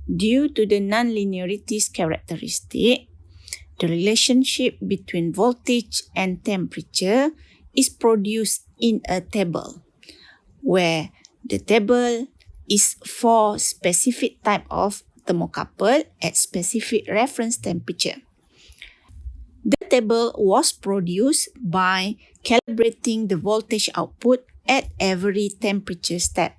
Due to the nonlinearity's characteristic, the relationship between voltage and temperature is produced in a table, where the table is for specific type of thermocouple at specific reference temperature. The table was produced by calibrating the voltage output at every temperature step.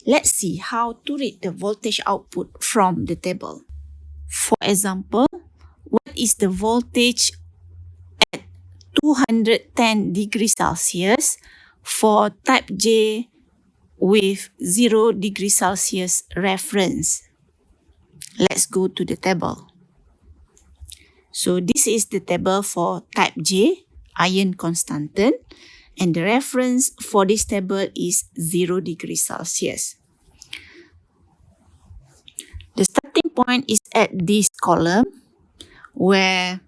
Let's see how to read the voltage output from the table. For example, what is the voltage at 210 degrees Celsius for type J with 0 degrees Celsius reference? Let's go to the table. So this is the table for type J, iron constantan, and the reference for this table is 0 degrees Celsius. The starting point is at this column, where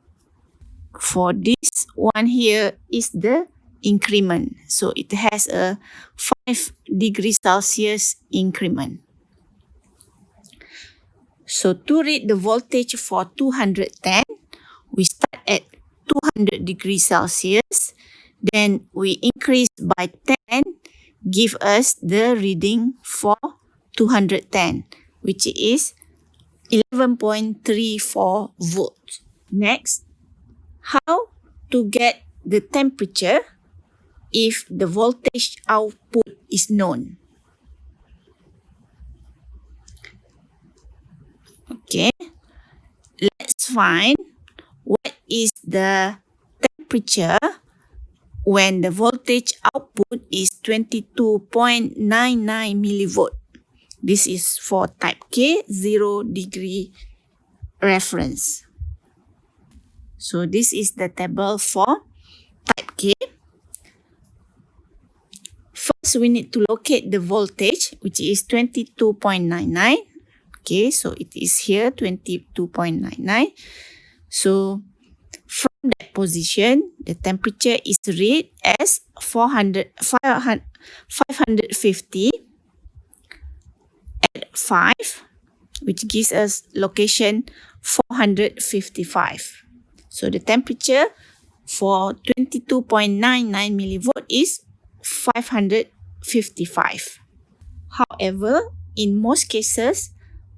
for this one here is the increment. So it has a 5 degrees Celsius increment. So to read the voltage for 210, we start at 200 degrees Celsius, then we increase by 10, give us the reading for 210, which is 11.34 volts. Next, how to get the temperature if the voltage output is known? Okay, let's find what is the temperature when the voltage output is 22.99 millivolt. This is for type K, 0 degree reference. So this is the table for type K. First, we need to locate the voltage, which is 22.99. Okay, so it is here, 22.99. So from that position, the temperature is read as 550 at 5, which gives us location 455. So the temperature for 22.99 millivolt is 555. However, in most cases,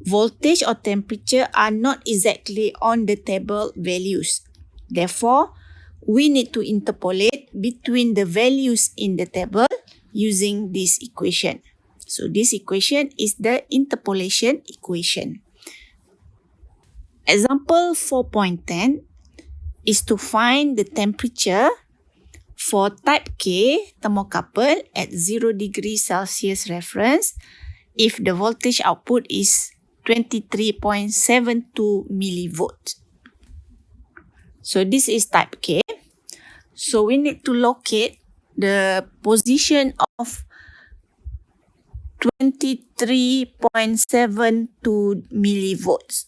voltage or temperature are not exactly on the table values. Therefore, we need to interpolate between the values in the table using this equation. So this equation is the interpolation equation. Example 4.10 is to find the temperature for type K thermocouple at 0 degrees Celsius reference if the voltage output is 23.72 millivolts. So this is type K. So we need to locate the position of 23.72 millivolts.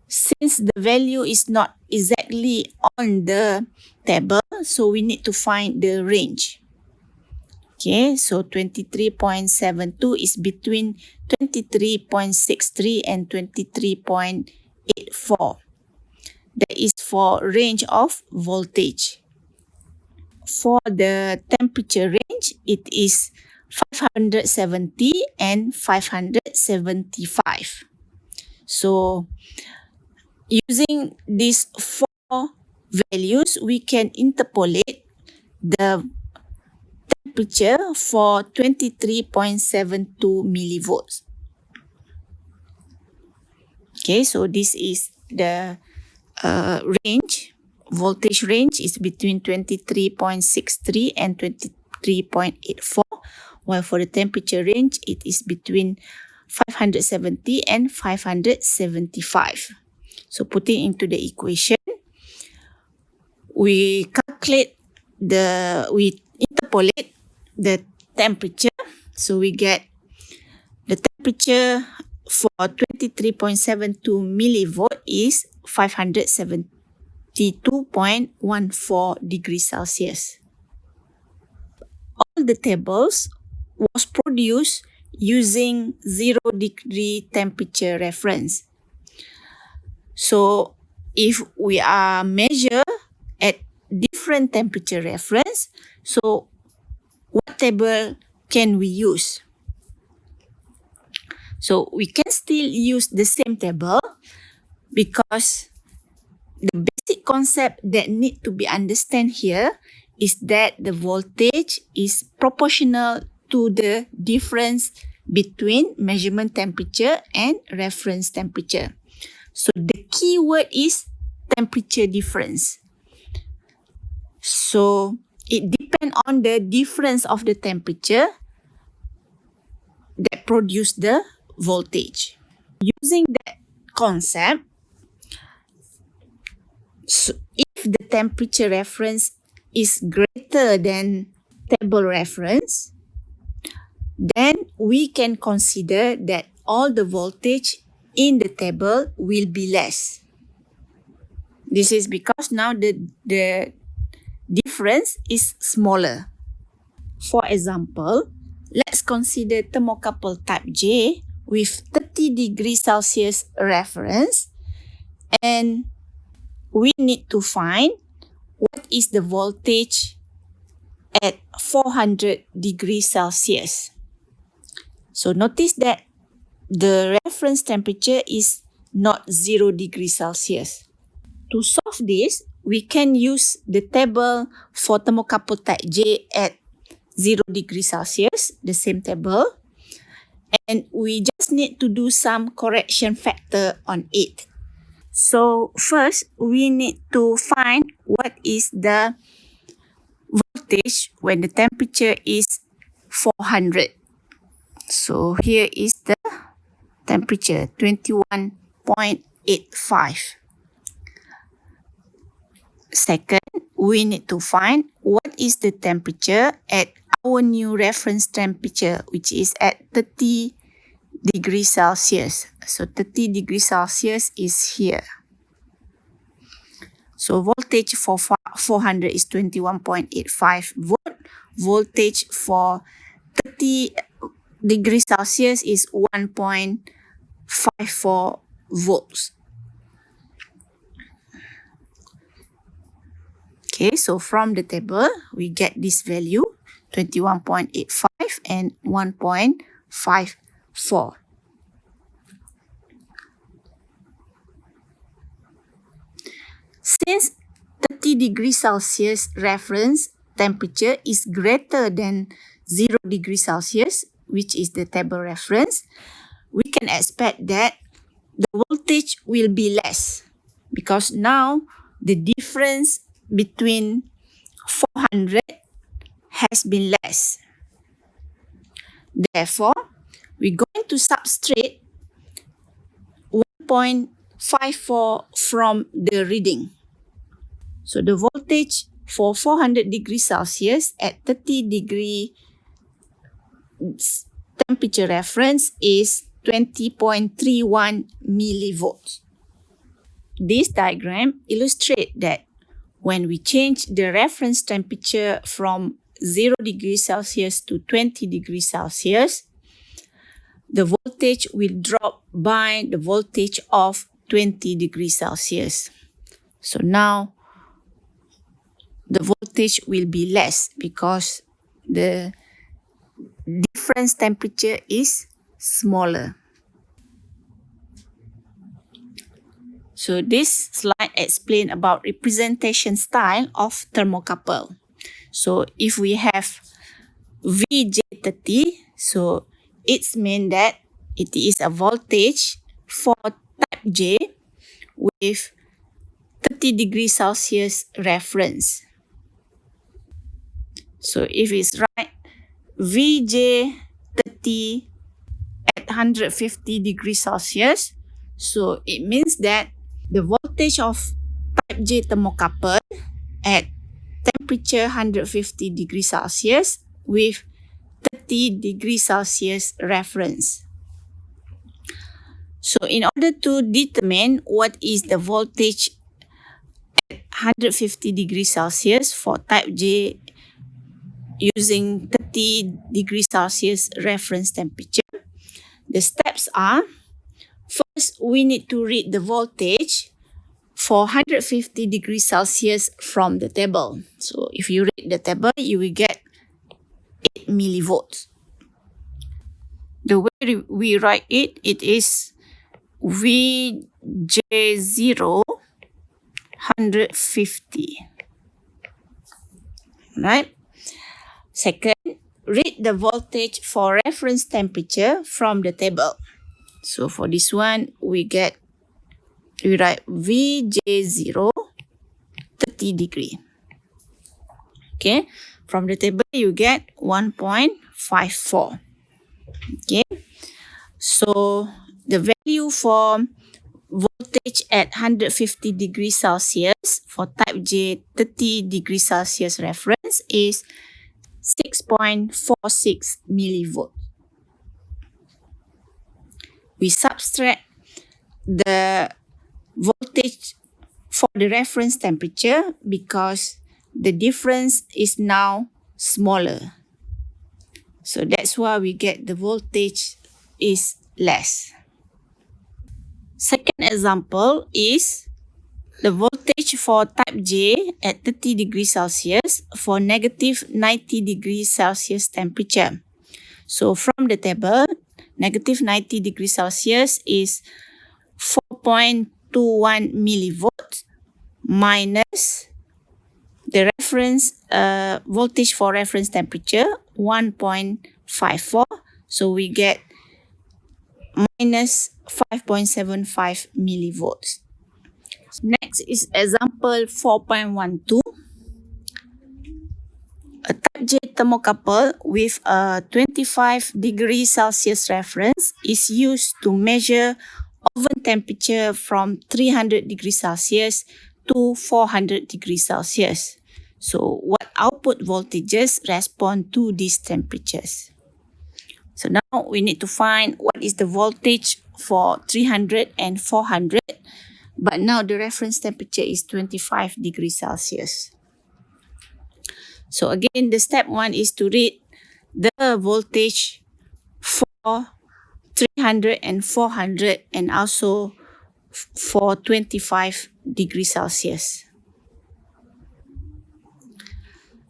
Since the value is not exactly on the table, so we need to find the range. Okay, so 23.72 is between 23.63 and 23.84. That is for range of voltage. For the temperature range, it is 570 and 575. So, using these four values, we can interpolate the temperature for 23.72 millivolts. Okay, so this is the range. Voltage range is between 23.63 and 23.84, while for the temperature range, it is between 570 and 575. So putting into the equation, we interpolate the temperature. So we get the temperature for 23.72 millivolt is 572.14 degrees Celsius. All the tables was produced using 0-degree temperature reference. So if we are measure at different temperature reference, so what table can we use? So we can still use the same table because the basic concept that need to be understood here is that the voltage is proportional to the difference between measurement temperature and reference temperature. So the key word is temperature difference. So it depends on the difference of the temperature that produce the voltage. Using that concept, so if the temperature reference is greater than table reference, then we can consider that all the voltage in the table will be less. This is because now the difference is smaller. For example, let's consider thermocouple type J with 30 degrees Celsius reference, and we need to find what is the voltage at 400 degrees Celsius. So notice that the reference temperature is not 0 degrees Celsius. To solve this, we can use the table for thermocouple type J at 0 degrees Celsius, the same table, and we just need to do some correction factor on it. So first, we need to find what is the voltage when the temperature is 400. So here is the temperature, 21.85. Second, we need to find what is the temperature at our new reference temperature, which is at 30 degrees Celsius. So 30 degrees Celsius is here. So voltage for 400 is 21.85 volt. Voltage for 30 degrees Celsius is 1.54 volts. Okay, so from the table, we get this value, 21.85 and 1.54. Since 30 degrees Celsius reference temperature is greater than 0 degrees Celsius, which is the table reference, we can expect that the voltage will be less because now the difference between 400 has been less. Therefore, we're going to subtract 1.54 from the reading. So the voltage for 400 degrees Celsius at 30 degree temperature reference is 20.31 millivolts. This diagram illustrates that when we change the reference temperature from 0 degrees Celsius to 20 degrees Celsius, the voltage will drop by the voltage of 20 degrees Celsius. So now the voltage will be less because the difference temperature is smaller. So this slide explains about representation style of thermocouple. So if we have VJ30, so it means that it is a voltage for type J with 30 degrees Celsius reference. So if it's right, VJ30 at 150 degrees Celsius, so it means that the voltage of type J thermocouple at temperature 150 degrees Celsius with 30 degrees Celsius reference. So in order to determine what is the voltage at 150 degrees Celsius for type J using 30 degrees Celsius reference temperature, The steps are, first, we need to read the voltage for 150 degrees Celsius from the table. So if you read the table, you will get 8 millivolts. The way we write it, it is VJ0 150. Right? Second, read the voltage for reference temperature from the table. So for this one, we write VJ0 30 degree. Okay, from the table you get 1.54. Okay, so the value for voltage at 150 degrees Celsius for type J 30 degrees Celsius reference is 6.46 millivolt. We subtract the voltage for the reference temperature because the difference is now smaller. So that's why we get the voltage is less. Second example is the voltage for type J at 30 degrees Celsius for negative 90 degrees Celsius temperature. So from the table, negative 90 degrees Celsius is 4.21 millivolts minus the reference voltage for reference temperature 1.54. So we get minus 5.75 millivolts. Next is example 4.12. A type J thermocouple with a 25 degrees Celsius reference is used to measure oven temperature from 300 degrees Celsius to 400 degrees Celsius. So what output voltages respond to these temperatures? So now we need to find what is the voltage for 300 and 400, but now the reference temperature is 25 degrees Celsius. So again, the step one is to read the voltage for 300 and 400 and also for 25 degrees Celsius.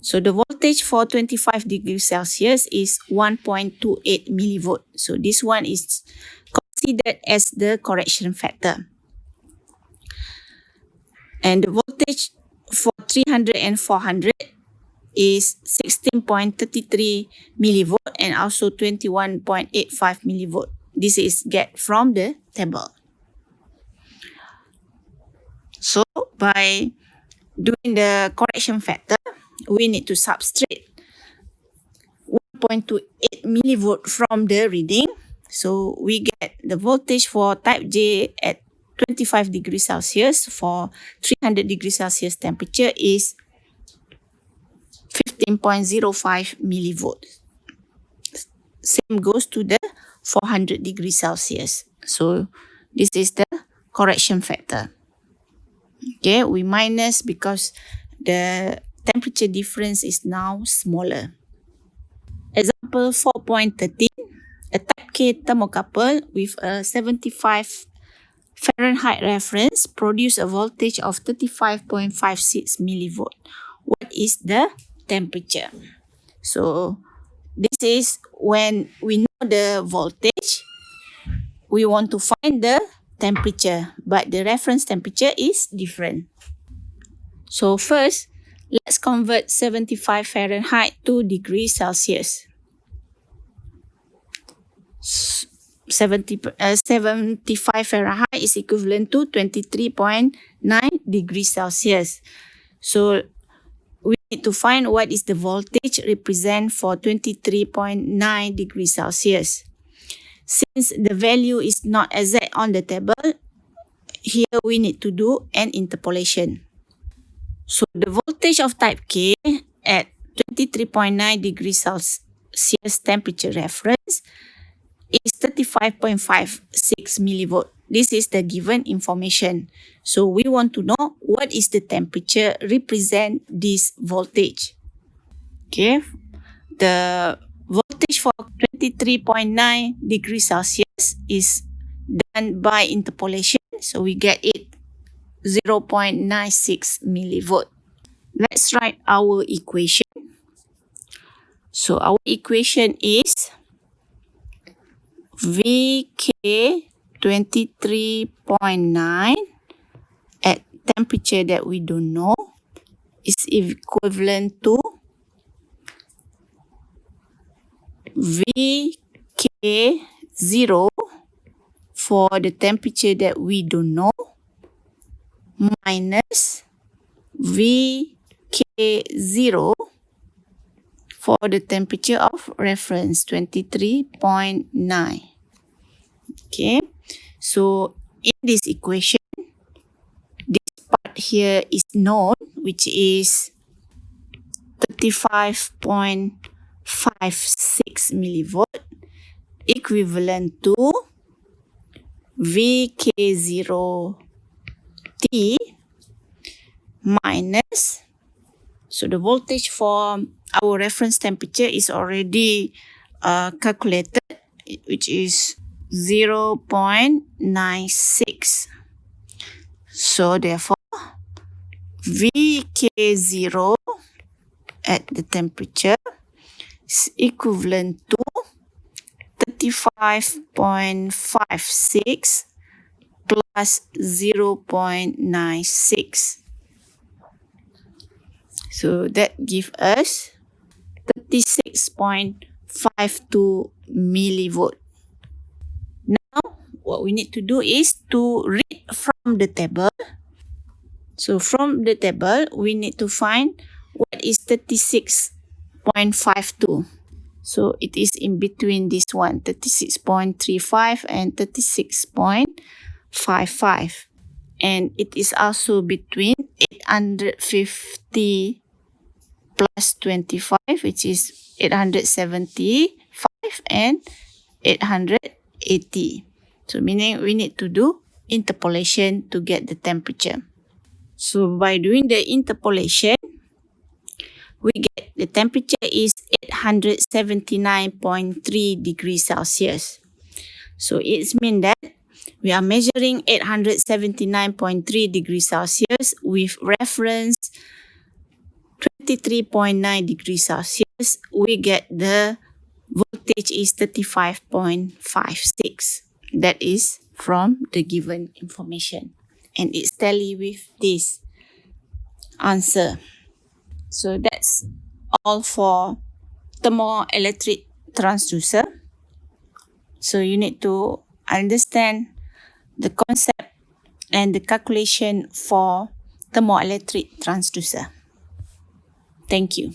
So the voltage for 25 degrees Celsius is 1.28 millivolt. So this one is considered as the correction factor. And the voltage for 300 and 400 is 16.33 millivolt and also 21.85 millivolt. This is get from the table. So by doing the correction factor, we need to subtract 1.28 millivolt from the reading. So we get the voltage for type J at 25 degrees Celsius for 300 degrees Celsius temperature is 15.05 millivolts. Same goes to the 400 degrees Celsius. So this is the correction factor. Okay, we minus because the temperature difference is now smaller. Example 4.13. A type K thermocouple with a 75 Fahrenheit reference produce a voltage of 35.56 millivolt. What is the temperature? So this is when we know the voltage, we want to find the temperature, but the reference temperature is different. So first, let's convert 75 Fahrenheit to degrees Celsius. 75 Fahrenheit is equivalent to 23.9 degrees Celsius. So we need to find what is the voltage represent for 23.9 degrees Celsius. Since the value is not exact on the table, here we need to do an interpolation. So the voltage of type K at 23.9 degrees Celsius temperature reference is 35.56 millivolt. This is the given information. So we want to know what is the temperature represent this voltage. Okay, the voltage for 23.9 degrees Celsius is done by interpolation. So we get it 0.96 millivolt. Let's write our equation. So our equation is VK 23.9 at temperature that we don't know is equivalent to VK0 for the temperature that we don't know minus VK0 for the temperature of reference 23.9. Okay, so in this equation, this part here is known, which is 35.56 millivolt, equivalent to VK0T minus, so the voltage for our reference temperature is already calculated, which is 0.96. So therefore, VK0 at the temperature is equivalent to 35.56 plus 0.96. So that gives us 36.52 millivolt. Now, what we need to do is to read from the table. So from the table, we need to find what is 36.52. So it is in between this one, 36.35 and 36.55. And it is also between 850 plus 25, which is 875 and 880. So meaning we need to do interpolation to get the temperature. So by doing the interpolation, we get the temperature is 879.3 degrees Celsius. So it means that we are measuring 879.3 degrees Celsius with reference 23.9 degrees Celsius. We get the voltage is 35.56. That is from the given information. And it's tally with this answer. So that's all for thermoelectric transducer. So you need to understand the concept and the calculation for thermoelectric transducer. Thank you.